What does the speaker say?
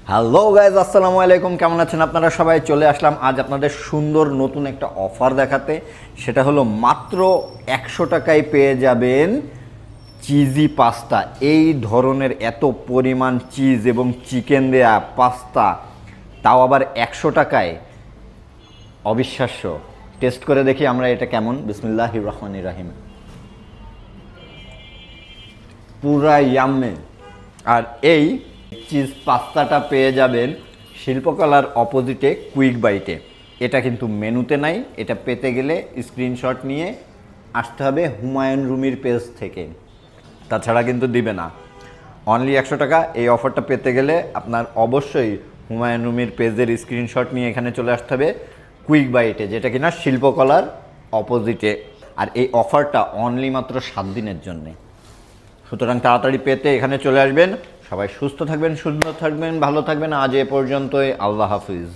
Hello guys, আসসালামু আলাইকুম। কেমন আছেন আপনারা সবাই? চলে আসলাম আজ আপনাদের সুন্দর নতুন একটা অফার দেখাতে। সেটা হলো মাত্র 100 টাকায় পেয়ে যাবেন চিজি পাস্তা। এই ধরনের এত পরিমাণ চিজ এবং চিকেন দেয়া পাস্তা, তাও আবার 100 টাকায়। অবিশ্বাস্য। টেস্ট করে দেখি আমরা এটা কেমন। বিসমিল্লাহির রহমানির রহিম। পুরা ইয়াম্মে। আর এই চিজ পাস্তাটা পেয়ে যাবেন শিল্পকলার অপোজিটে কুইক বাইটে। এটা কিন্তু মেনুতে নাই। এটা পেতে গেলে স্ক্রিনশট নিয়ে আসতে হবে হুমায়ুন রুমির পেজ থেকে, তাছাড়া কিন্তু দিবে না। অনলি 100 টাকা। এই অফারটা পেতে গেলে আপনার অবশ্যই হুমায়ুন রুমির পেজের স্ক্রিনশট নিয়ে এখানে চলে আসতে হবে কুইক বাইটে, যেটা কিনা শিল্পকলার অপোজিটে। আর এই অফারটা অনলি মাত্র 7 দিনের জন্যে। সুতরাং তাড়াতাড়ি পেতে এখানে চলে আসবেন। সবাই সুস্থ থাকবেন, সুন্দর থাকবেন, ভালো থাকবেন। আজ এ পর্যন্তই। আল্লাহ হাফিজ।